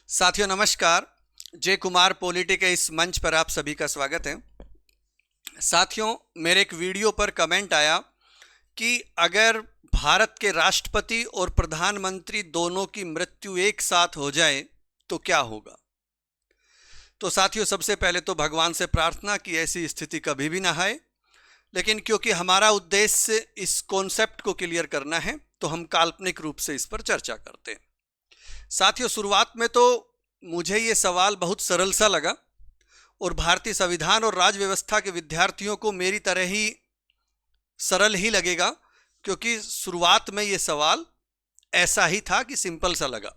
साथियों नमस्कार। जय कुमार पॉलिटी के इस मंच पर आप सभी का स्वागत है। साथियों, मेरे एक वीडियो पर कमेंट आया कि अगर भारत के राष्ट्रपति और प्रधानमंत्री दोनों की मृत्यु एक साथ हो जाए तो क्या होगा। तो साथियों, सबसे पहले तो भगवान से प्रार्थना कि ऐसी स्थिति कभी भी ना आए, लेकिन क्योंकि हमारा उद्देश्य इस कॉन्सेप्ट को क्लियर करना है तो हम काल्पनिक रूप से इस पर चर्चा करते हैं। साथियों, शुरुआत में तो मुझे ये सवाल बहुत सरल सा लगा और भारतीय संविधान और राज व्यवस्था के विद्यार्थियों को मेरी तरह ही सरल ही लगेगा, क्योंकि शुरुआत में ये सवाल ऐसा ही था कि सिंपल सा लगा।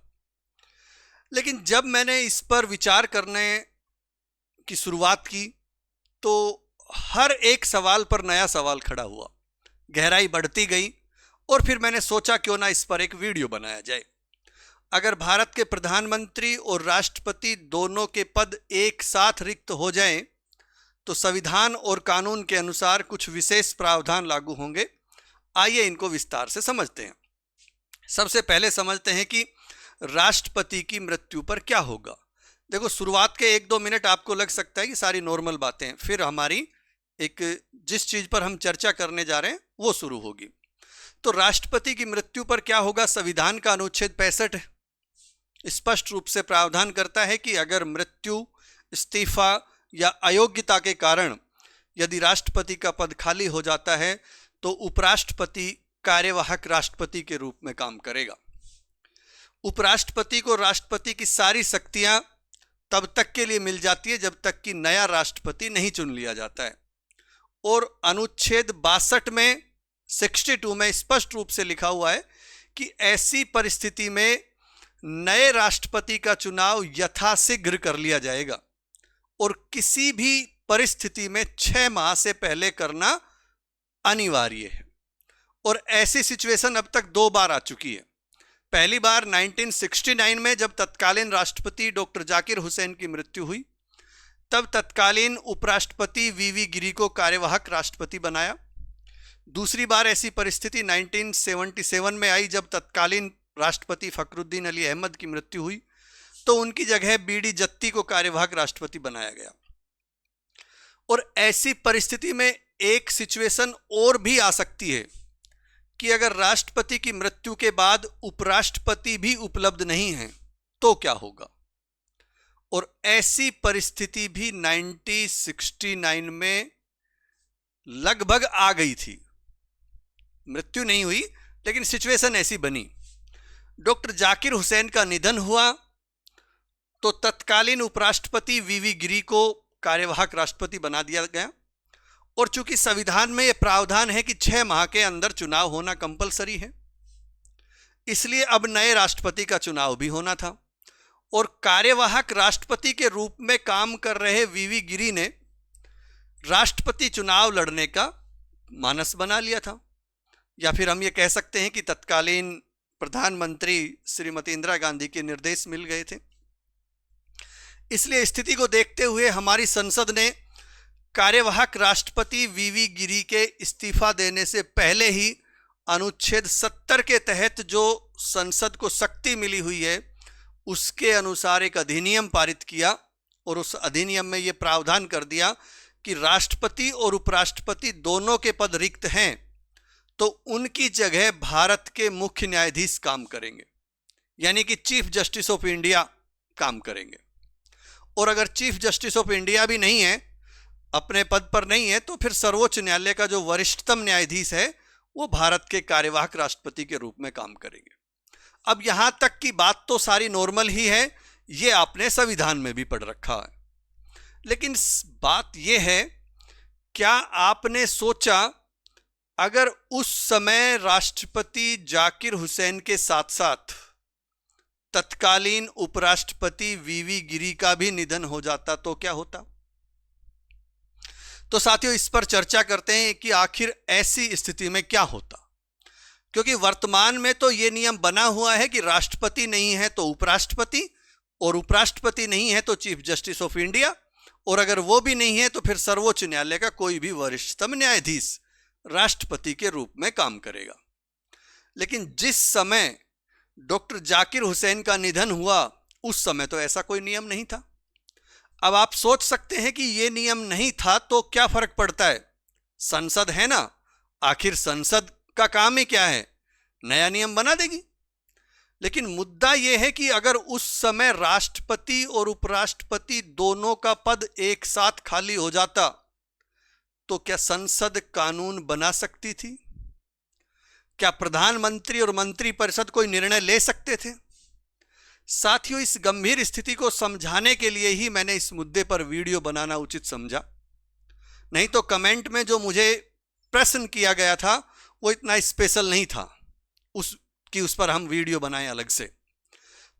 लेकिन जब मैंने इस पर विचार करने की शुरुआत की तो हर एक सवाल पर नया सवाल खड़ा हुआ, गहराई बढ़ती गई और फिर मैंने सोचा क्यों ना इस पर एक वीडियो बनाया जाए। अगर भारत के प्रधानमंत्री और राष्ट्रपति दोनों के पद एक साथ रिक्त हो जाएं, तो संविधान और कानून के अनुसार कुछ विशेष प्रावधान लागू होंगे। आइए इनको विस्तार से समझते हैं। सबसे पहले समझते हैं कि राष्ट्रपति की मृत्यु पर क्या होगा। देखो, शुरुआत के 1-2 मिनट आपको लग सकता है कि सारी नॉर्मल बातें, फिर हमारी जिस चीज पर हम चर्चा करने जा रहे हैं वो शुरू होगी। तो राष्ट्रपति की मृत्यु पर क्या होगा। संविधान का अनुच्छेद 65 स्पष्ट रूप से प्रावधान करता है कि अगर मृत्यु, इस्तीफा या अयोग्यता के कारण यदि राष्ट्रपति का पद खाली हो जाता है तो उपराष्ट्रपति कार्यवाहक राष्ट्रपति के रूप में काम करेगा। उपराष्ट्रपति को राष्ट्रपति की सारी शक्तियां तब तक के लिए मिल जाती है जब तक कि नया राष्ट्रपति नहीं चुन लिया जाता है। और अनुच्छेद 62 में 62 में स्पष्ट रूप से लिखा हुआ है कि ऐसी परिस्थिति में नए राष्ट्रपति का चुनाव यथाशीघ्र कर लिया जाएगा और किसी भी परिस्थिति में 6 माह से पहले करना अनिवार्य है। और ऐसी सिचुएशन अब तक 2 बार आ चुकी है। पहली बार 1969 में जब तत्कालीन राष्ट्रपति डॉक्टर जाकिर हुसैन की मृत्यु हुई, तब तत्कालीन उपराष्ट्रपति वीवी गिरी को कार्यवाहक राष्ट्रपति बनाया। दूसरी बार ऐसी परिस्थिति 1977 में आई जब तत्कालीन राष्ट्रपति फखरुद्दीन अली अहमद की मृत्यु हुई, तो उनकी जगह बीडी जत्ती को कार्यवाहक राष्ट्रपति बनाया गया। और ऐसी परिस्थिति में एक सिचुएशन और भी आ सकती है कि अगर राष्ट्रपति की मृत्यु के बाद उपराष्ट्रपति भी उपलब्ध नहीं है तो क्या होगा। और ऐसी परिस्थिति भी 1969 में लगभग आ गई थी। मृत्यु नहीं हुई लेकिन सिचुएशन ऐसी बनी। डॉक्टर जाकिर हुसैन का निधन हुआ तो तत्कालीन उपराष्ट्रपति वीवी गिरी को कार्यवाहक राष्ट्रपति बना दिया गया। और चूंकि संविधान में यह प्रावधान है कि 6 माह के अंदर चुनाव होना कंपलसरी है, इसलिए अब नए राष्ट्रपति का चुनाव भी होना था। और कार्यवाहक राष्ट्रपति के रूप में काम कर रहे वीवी गिरी ने राष्ट्रपति चुनाव लड़ने का मानस बना लिया था। या फिर हम ये कह सकते हैं कि तत्कालीन प्रधानमंत्री श्रीमती इंदिरा गांधी के निर्देश मिल गए थे। इसलिए स्थिति को देखते हुए हमारी संसद ने कार्यवाहक राष्ट्रपति वीवी गिरी के इस्तीफा देने से पहले ही अनुच्छेद 70 के तहत जो संसद को शक्ति मिली हुई है उसके अनुसार एक अधिनियम पारित किया। और उस अधिनियम में यह प्रावधान कर दिया कि राष्ट्रपति और उपराष्ट्रपति दोनों के पद रिक्त हैं तो उनकी जगह भारत के मुख्य न्यायाधीश काम करेंगे, यानी कि चीफ जस्टिस ऑफ इंडिया काम करेंगे। और अगर चीफ जस्टिस ऑफ इंडिया भी नहीं है, अपने पद पर नहीं है, तो फिर सर्वोच्च न्यायालय का जो वरिष्ठतम न्यायाधीश है वो भारत के कार्यवाहक राष्ट्रपति के रूप में काम करेंगे। अब यहां तक की बात तो सारी नॉर्मल ही है, ये आपने संविधान में भी पढ़ रखा है। लेकिन बात यह है, क्या आपने सोचा अगर उस समय राष्ट्रपति जाकिर हुसैन के साथ साथ तत्कालीन उपराष्ट्रपति वीवी गिरी का भी निधन हो जाता तो क्या होता। तो साथियों, इस पर चर्चा करते हैं कि आखिर ऐसी स्थिति में क्या होता। क्योंकि वर्तमान में तो यह नियम बना हुआ है कि राष्ट्रपति नहीं है तो उपराष्ट्रपति, और उपराष्ट्रपति नहीं है तो चीफ जस्टिस ऑफ इंडिया, और अगर वो भी नहीं है तो फिर सर्वोच्च न्यायालय का कोई भी वरिष्ठतम न्यायाधीश राष्ट्रपति के रूप में काम करेगा। लेकिन जिस समय डॉक्टर जाकिर हुसैन का निधन हुआ उस समय तो ऐसा कोई नियम नहीं था। अब आप सोच सकते हैं कि ये नियम नहीं था तो क्या फर्क पड़ता है, संसद है ना, आखिर संसद का काम ही क्या है, नया नियम बना देगी। लेकिन मुद्दा यह है कि अगर उस समय राष्ट्रपति और उपराष्ट्रपति दोनों का पद एक साथ खाली हो जाता तो क्या संसद कानून बना सकती थी? क्या प्रधानमंत्री और मंत्रिपरिषद कोई निर्णय ले सकते थे? साथियों, इस गंभीर स्थिति को समझाने के लिए ही मैंने इस मुद्दे पर वीडियो बनाना उचित समझा। नहीं तो कमेंट में जो मुझे प्रश्न किया गया था वो इतना स्पेशल नहीं था उस पर हम वीडियो बनाएं अलग से।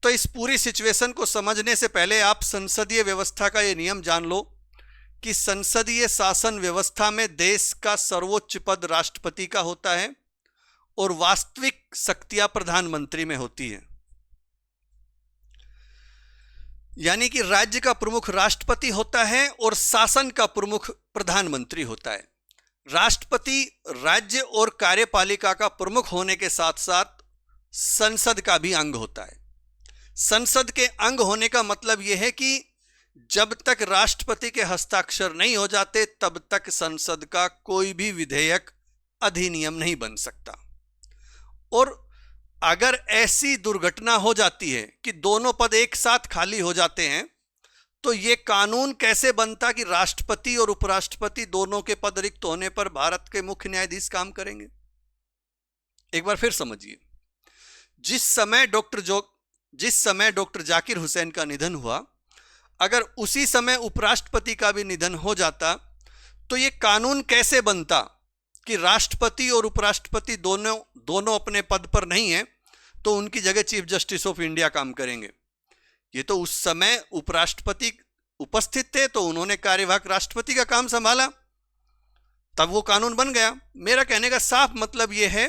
तो इस पूरी सिचुएशन को समझने से पहले आप संसदीय व्यवस्था का ये नियम जान लो कि संसदीय शासन व्यवस्था में देश का सर्वोच्च पद राष्ट्रपति का होता है और वास्तविक शक्तियां प्रधानमंत्री में होती है। यानी कि राज्य का प्रमुख राष्ट्रपति होता है और शासन का प्रमुख प्रधानमंत्री होता है। राष्ट्रपति राज्य और कार्यपालिका का प्रमुख होने के साथ साथ संसद का भी अंग होता है। संसद के अंग होने का मतलब यह है कि जब तक राष्ट्रपति के हस्ताक्षर नहीं हो जाते तब तक संसद का कोई भी विधेयक अधिनियम नहीं बन सकता। और अगर ऐसी दुर्घटना हो जाती है कि दोनों पद एक साथ खाली हो जाते हैं तो यह कानून कैसे बनता कि राष्ट्रपति और उपराष्ट्रपति दोनों के पद रिक्त होने पर भारत के मुख्य न्यायाधीश काम करेंगे? एक बार फिर समझिए, जिस समय डॉक्टर जाकिर हुसैन का निधन हुआ, अगर उसी समय उपराष्ट्रपति का भी निधन हो जाता तो यह कानून कैसे बनता कि राष्ट्रपति और उपराष्ट्रपति दोनों अपने पद पर नहीं है तो उनकी जगह चीफ जस्टिस ऑफ इंडिया काम करेंगे। ये तो उस समय उपराष्ट्रपति उपस्थित थे तो उन्होंने कार्यवाहक राष्ट्रपति का काम संभाला, तब वो कानून बन गया। मेरा कहने का साफ मतलब यह है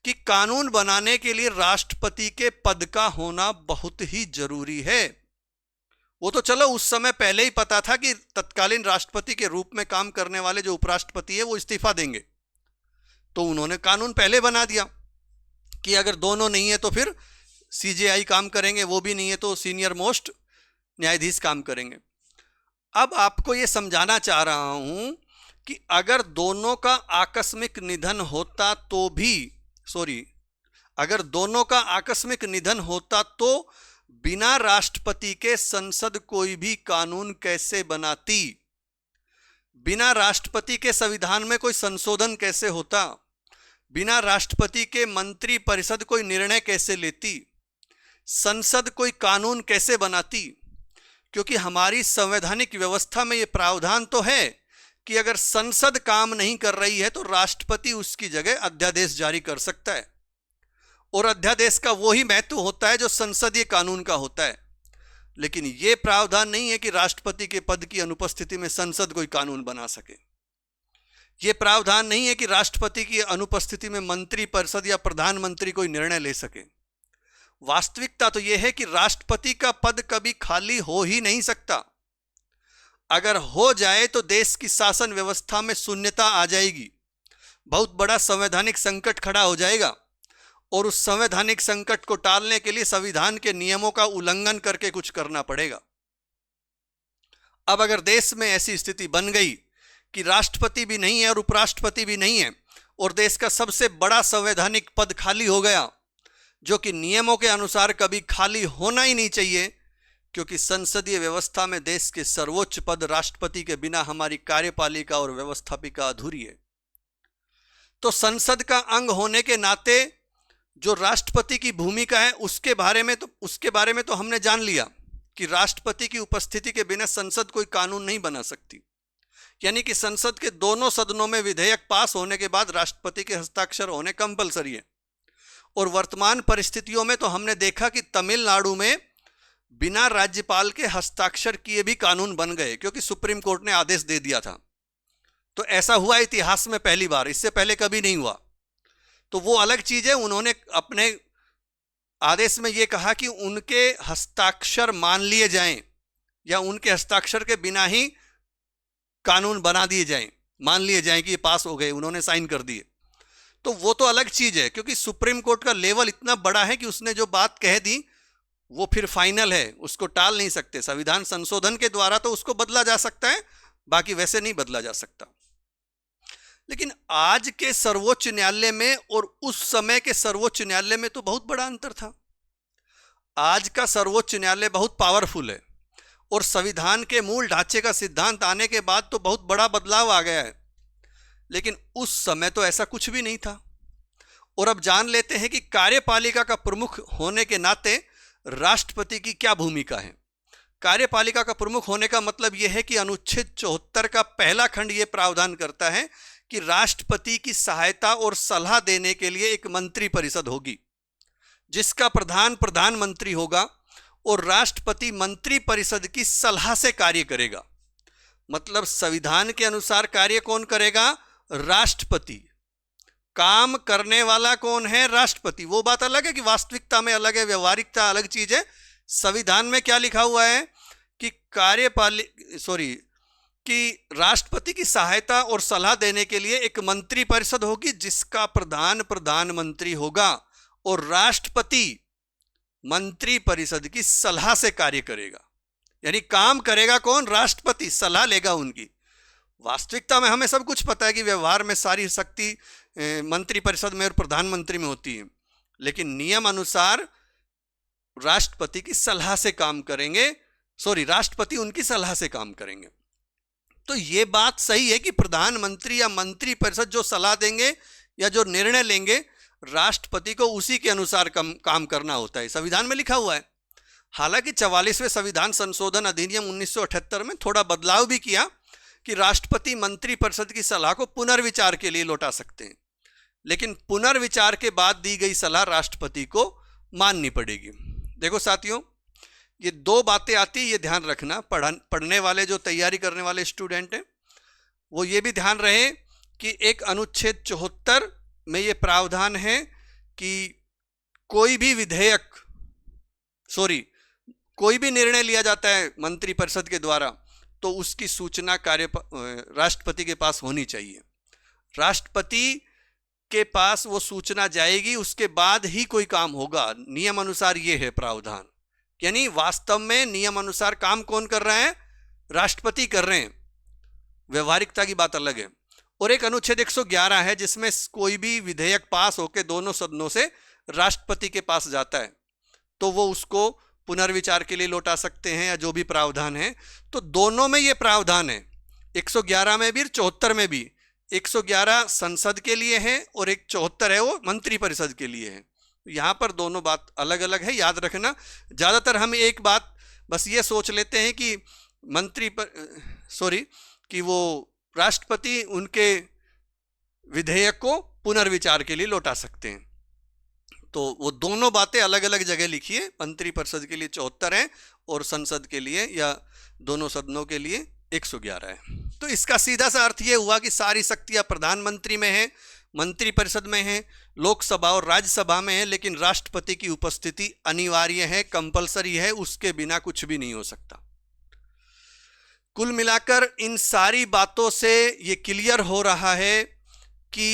कि कानून बनाने के लिए राष्ट्रपति के पद का होना बहुत ही जरूरी है। वो तो चलो उस समय पहले ही पता था कि तत्कालीन राष्ट्रपति के रूप में काम करने वाले जो उपराष्ट्रपति है वो इस्तीफा देंगे, तो उन्होंने कानून पहले बना दिया कि अगर दोनों नहीं है तो फिर सीजेआई काम करेंगे, वो भी नहीं है तो सीनियर मोस्ट न्यायाधीश काम करेंगे। अब आपको ये समझाना चाह रहा हूं कि अगर दोनों का आकस्मिक निधन होता तो बिना राष्ट्रपति के संसद कोई भी कानून कैसे बनाती? बिना राष्ट्रपति के संविधान में कोई संशोधन कैसे होता? बिना राष्ट्रपति के मंत्री परिषद कोई निर्णय कैसे लेती? संसद कोई कानून कैसे बनाती? क्योंकि हमारी संवैधानिक व्यवस्था में यह प्रावधान तो है कि अगर संसद काम नहीं कर रही है तो राष्ट्रपति उसकी जगह अध्यादेश जारी कर सकता है, और अध्यादेश का वही महत्व होता है जो संसदीय कानून का होता है। लेकिन यह प्रावधान नहीं है कि राष्ट्रपति के पद की अनुपस्थिति में संसद कोई कानून बना सके। यह प्रावधान नहीं है कि राष्ट्रपति की अनुपस्थिति में मंत्री परिषद या प्रधानमंत्री कोई निर्णय ले सके। वास्तविकता तो यह है कि राष्ट्रपति का पद कभी खाली हो ही नहीं सकता। अगर हो जाए तो देश की शासन व्यवस्था में शून्यता आ जाएगी, बहुत बड़ा संवैधानिक संकट खड़ा हो जाएगा, और उस संवैधानिक संकट को टालने के लिए संविधान के नियमों का उल्लंघन करके कुछ करना पड़ेगा। अब अगर देश में ऐसी स्थिति बन गई कि राष्ट्रपति भी नहीं है और उपराष्ट्रपति भी नहीं है और देश का सबसे बड़ा संवैधानिक पद खाली हो गया, जो कि नियमों के अनुसार कभी खाली होना ही नहीं चाहिए, क्योंकि संसदीय व्यवस्था में देश के सर्वोच्च पद राष्ट्रपति के बिना हमारी कार्यपालिका और व्यवस्थापिका अधूरी है। तो संसद का अंग होने के नाते जो राष्ट्रपति की भूमिका है उसके बारे में तो हमने जान लिया कि राष्ट्रपति की उपस्थिति के बिना संसद कोई कानून नहीं बना सकती। यानी कि संसद के दोनों सदनों में विधेयक पास होने के बाद राष्ट्रपति के हस्ताक्षर होने कंपलसरी है। और वर्तमान परिस्थितियों में तो हमने देखा कि तमिलनाडु में बिना राज्यपाल के हस्ताक्षर किए भी कानून बन गए, क्योंकि सुप्रीम कोर्ट ने आदेश दे दिया था। तो ऐसा हुआ इतिहास में पहली बार, इससे पहले कभी नहीं हुआ। तो वो अलग चीज है, उन्होंने अपने आदेश में ये कहा कि उनके हस्ताक्षर मान लिए जाएं या उनके हस्ताक्षर के बिना ही कानून बना दिए जाएं, मान लिए जाएं कि ये पास हो गए, उन्होंने साइन कर दिए। तो वो तो अलग चीज है, क्योंकि सुप्रीम कोर्ट का लेवल इतना बड़ा है कि उसने जो बात कह दी वो फिर फाइनल है, उसको टाल नहीं सकते। संविधान संशोधन के द्वारा तो उसको बदला जा सकता है, बाकी वैसे नहीं बदला जा सकता। लेकिन आज के सर्वोच्च न्यायालय में और उस समय के सर्वोच्च न्यायालय में तो बहुत बड़ा अंतर था। आज का सर्वोच्च न्यायालय बहुत पावरफुल है और संविधान के मूल ढांचे का सिद्धांत आने के बाद तो बहुत बड़ा बदलाव आ गया है, लेकिन उस समय तो ऐसा कुछ भी नहीं था। और अब जान लेते हैं कि कार्यपालिका का प्रमुख होने के नाते राष्ट्रपति की क्या भूमिका है। कार्यपालिका का प्रमुख होने का मतलब यह है कि अनुच्छेद 74 का पहला खंड यह प्रावधान करता है कि राष्ट्रपति की सहायता और सलाह देने के लिए एक मंत्री परिषद होगी, जिसका प्रधान प्रधानमंत्री होगा और राष्ट्रपति मंत्री परिषद की सलाह से कार्य करेगा। मतलब संविधान के अनुसार कार्य कौन करेगा? राष्ट्रपति। काम करने वाला कौन है? राष्ट्रपति। वो बात अलग है कि वास्तविकता में अलग है, व्यवहारिकता अलग चीज है। संविधान में क्या लिखा हुआ है कि कि राष्ट्रपति की सहायता और सलाह देने के लिए एक मंत्री परिषद होगी, जिसका प्रधान प्रधानमंत्री होगा और राष्ट्रपति मंत्री परिषद की सलाह से कार्य करेगा। यानी काम करेगा कौन? राष्ट्रपति, सलाह लेगा उनकी। वास्तविकता में हमें सब कुछ पता है कि व्यवहार में सारी शक्ति मंत्री परिषद में और प्रधानमंत्री में होती है, लेकिन नियम अनुसार राष्ट्रपति की सलाह से काम करेंगे, राष्ट्रपति उनकी सलाह से काम करेंगे। तो ये बात सही है कि प्रधानमंत्री या मंत्री परिषद जो सलाह देंगे या जो निर्णय लेंगे, राष्ट्रपति को उसी के अनुसार काम करना होता है। संविधान में लिखा हुआ है। हालांकि 44वें संविधान संशोधन अधिनियम 1978 में थोड़ा बदलाव भी किया कि राष्ट्रपति मंत्री परिषद की सलाह को पुनर्विचार के लिए लौटा सकते हैं, लेकिन पुनर्विचार के बाद दी गई सलाह राष्ट्रपति को माननी पड़ेगी। देखो साथियों, ये दो बातें आती है, ये ध्यान रखना। पढ़ने वाले जो तैयारी करने वाले स्टूडेंट हैं वो ये भी ध्यान रहे कि एक अनुच्छेद 74 में ये प्रावधान है कि कोई भी कोई भी निर्णय लिया जाता है मंत्री परिषद के द्वारा तो उसकी सूचना राष्ट्रपति के पास होनी चाहिए। राष्ट्रपति के पास वो सूचना जाएगी, उसके बाद ही कोई काम होगा। नियम अनुसार ये है प्रावधान। यानी वास्तव में नियम अनुसार काम कौन कर रहा है? राष्ट्रपति कर रहे हैं। व्यवहारिकता की बात अलग है। और एक अनुच्छेद 111 है जिसमें कोई भी विधेयक पास होकर दोनों सदनों से राष्ट्रपति के पास जाता है तो वो उसको पुनर्विचार के लिए लौटा सकते हैं, या जो भी प्रावधान है। तो दोनों में ये प्रावधान है, 111 में भी और 74 में भी। 111 संसद के लिए है और 74 है वो मंत्री परिषद के लिए है। यहाँ पर दोनों बात अलग अलग है, याद रखना। ज़्यादातर हम एक बात बस ये सोच लेते हैं कि वो राष्ट्रपति उनके विधेयक को पुनर्विचार के लिए लौटा सकते हैं। तो वो दोनों बातें अलग अलग जगह लिखी है। मंत्री परिषद के लिए 74 है और संसद के लिए या दोनों सदनों के लिए 111 है। तो इसका सीधा सा अर्थ ये हुआ कि सारी शक्तियां प्रधानमंत्री में है, मंत्री परिषद में है, लोकसभा और राज्यसभा में है, लेकिन राष्ट्रपति की उपस्थिति अनिवार्य है, कंपलसरी है, उसके बिना कुछ भी नहीं हो सकता। कुल मिलाकर इन सारी बातों से ये क्लियर हो रहा है कि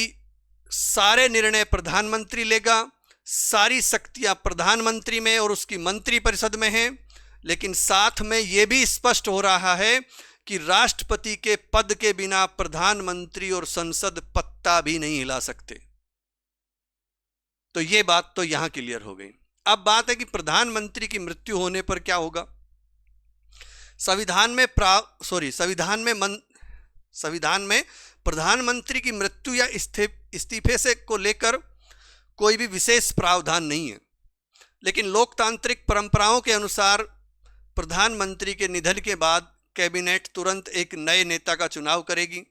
सारे निर्णय प्रधानमंत्री लेगा, सारी शक्तियां प्रधानमंत्री में और उसकी मंत्री परिषद में हैं, लेकिन साथ में यह भी स्पष्ट हो रहा है कि राष्ट्रपति के पद के बिना प्रधानमंत्री और संसद पत्ता भी नहीं हिला सकते। तो यह बात तो यहां क्लियर हो गई। अब बात है कि प्रधानमंत्री की मृत्यु होने पर क्या होगा। संविधान में प्रधानमंत्री की मृत्यु या इस्तीफे से को लेकर कोई भी विशेष प्रावधान नहीं है, लेकिन लोकतांत्रिक परंपराओं के अनुसार प्रधानमंत्री के निधन के बाद कैबिनेट तुरंत एक नए नेता का चुनाव करेगी,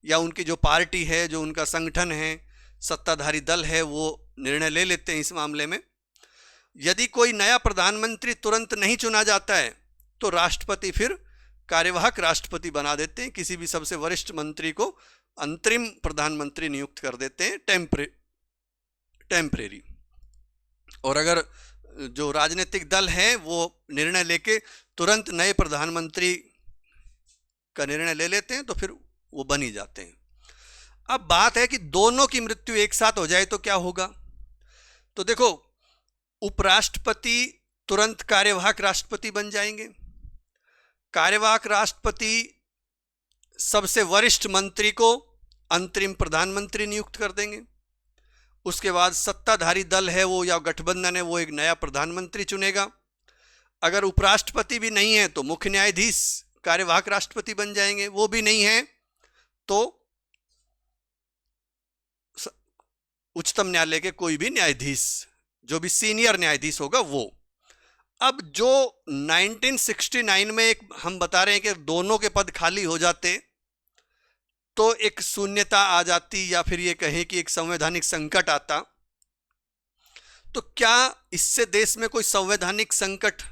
या उनकी जो पार्टी है, जो उनका संगठन है, सत्ताधारी दल है, वो निर्णय ले लेते हैं इस मामले में। यदि कोई नया प्रधानमंत्री तुरंत नहीं चुना जाता है तो राष्ट्रपति फिर कार्यवाहक राष्ट्रपति बना देते हैं, किसी भी सबसे वरिष्ठ मंत्री को अंतरिम प्रधानमंत्री नियुक्त कर देते हैं, टेम्परेरी। और अगर जो राजनीतिक दल है वो निर्णय लेके तुरंत नए प्रधानमंत्री का निर्णय ले लेते हैं तो फिर वो बन ही जाते हैं। अब बात है कि दोनों की मृत्यु एक साथ हो जाए तो क्या होगा। तो देखो, उपराष्ट्रपति तुरंत कार्यवाहक राष्ट्रपति बन जाएंगे। कार्यवाहक राष्ट्रपति सबसे वरिष्ठ मंत्री को अंतरिम प्रधानमंत्री नियुक्त कर देंगे। उसके बाद सत्ताधारी दल है वो या गठबंधन है वो एक नया प्रधानमंत्री चुनेगा। अगर उपराष्ट्रपति भी नहीं है तो मुख्य न्यायाधीश कार्यवाहक राष्ट्रपति बन जाएंगे। वो भी नहीं है तो उच्चतम न्यायालय के कोई भी न्यायाधीश, जो भी सीनियर न्यायाधीश होगा वो। अब जो 1969 में एक हम बता रहे हैं कि दोनों के पद खाली हो जाते तो एक शून्यता आ जाती, या फिर ये कहें कि एक संवैधानिक संकट आता। तो क्या इससे देश में कोई संवैधानिक संकट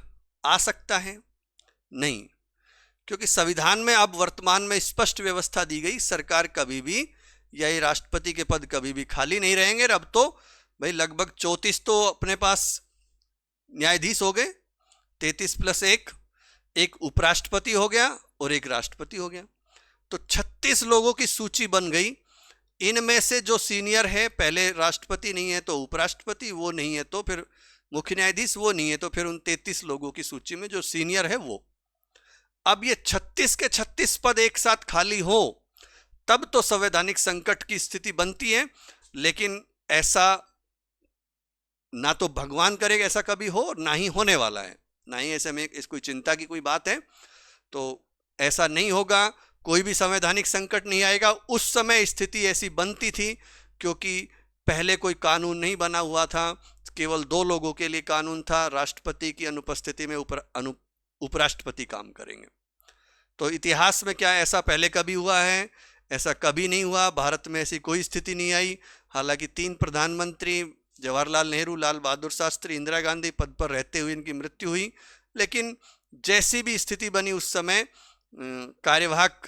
आ सकता है? नहीं, क्योंकि संविधान में अब वर्तमान में स्पष्ट व्यवस्था दी गई, सरकार कभी भी या ये राष्ट्रपति के पद कभी भी खाली नहीं रहेंगे। अब तो भाई लगभग 34 तो अपने पास न्यायाधीश हो गए, 33 + 1, एक उपराष्ट्रपति हो गया और एक राष्ट्रपति हो गया, तो 36 लोगों की सूची बन गई। इनमें से जो सीनियर है, पहले राष्ट्रपति नहीं है तो उपराष्ट्रपति, वो नहीं है तो फिर मुख्य न्यायाधीश, वो नहीं है तो फिर उन 33 लोगों की सूची में जो सीनियर है वो। अब ये 36 के 36 पद एक साथ खाली हो तब तो संवैधानिक संकट की स्थिति बनती है। लेकिन ऐसा ना तो भगवान करेगा ऐसा कभी हो, ना ही होने वाला है, ना ही ऐसे में इस कोई चिंता की कोई बात है। तो ऐसा नहीं होगा, कोई भी संवैधानिक संकट नहीं आएगा। उस समय स्थिति ऐसी बनती थी क्योंकि पहले कोई कानून नहीं बना हुआ था, केवल 2 लोगों के लिए कानून था, राष्ट्रपति की अनुपस्थिति में उपराष्ट्रपति काम करेंगे। तो इतिहास में क्या ऐसा पहले कभी हुआ है? ऐसा कभी नहीं हुआ। भारत में ऐसी कोई स्थिति नहीं आई। हालांकि 3 प्रधानमंत्री, जवाहरलाल नेहरू, लाल बहादुर शास्त्री, इंदिरा गांधी पद पर रहते हुए इनकी मृत्यु हुई। लेकिन जैसी भी स्थिति बनी उस समय कार्यवाहक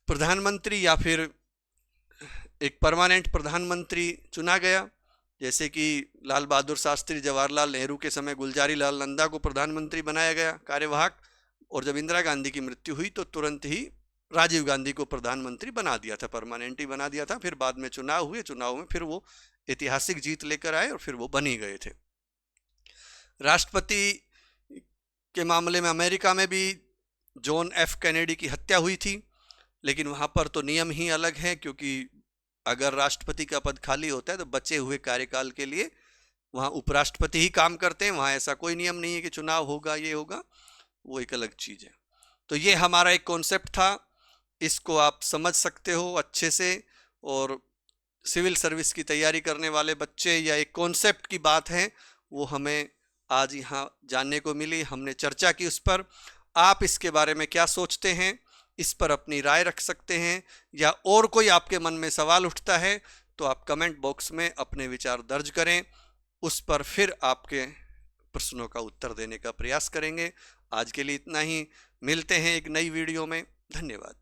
प्रधानमंत्री या फिर एक परमानेंट प्रधानमंत्री चुना गया। जैसे कि लाल बहादुर शास्त्री, जवाहरलाल नेहरू के समय गुलजारी लाल नंदा को प्रधानमंत्री बनाया गया कार्यवाहक, और जब इंदिरा गांधी की मृत्यु हुई तो तुरंत ही राजीव गांधी को प्रधानमंत्री बना दिया था, परमानेंट ही बना दिया था। फिर बाद में चुनाव हुए, चुनाव में फिर वो ऐतिहासिक जीत लेकर आए और फिर वो बन ही गए थे। राष्ट्रपति के मामले में अमेरिका में भी जॉन एफ कैनेडी की हत्या हुई थी, लेकिन वहाँ पर तो नियम ही अलग है, क्योंकि अगर राष्ट्रपति का पद खाली होता है तो बचे हुए कार्यकाल के लिए वहाँ उपराष्ट्रपति ही काम करते हैं। वहाँ ऐसा कोई नियम नहीं है कि चुनाव होगा, ये होगा, वो एक अलग चीज़ है। तो ये हमारा एक कॉन्सेप्ट था, इसको आप समझ सकते हो अच्छे से। और सिविल सर्विस की तैयारी करने वाले बच्चे, या एक कॉन्सेप्ट की बात है, वो हमें आज यहाँ जानने को मिली, हमने चर्चा की उस पर। आप इसके बारे में क्या सोचते हैं, इस पर अपनी राय रख सकते हैं, या और कोई आपके मन में सवाल उठता है तो आप कमेंट बॉक्स में अपने विचार दर्ज करें, उस पर फिर आपके प्रश्नों का उत्तर देने का प्रयास करेंगे। आज के लिए इतना ही, मिलते हैं एक नई वीडियो में। धन्यवाद।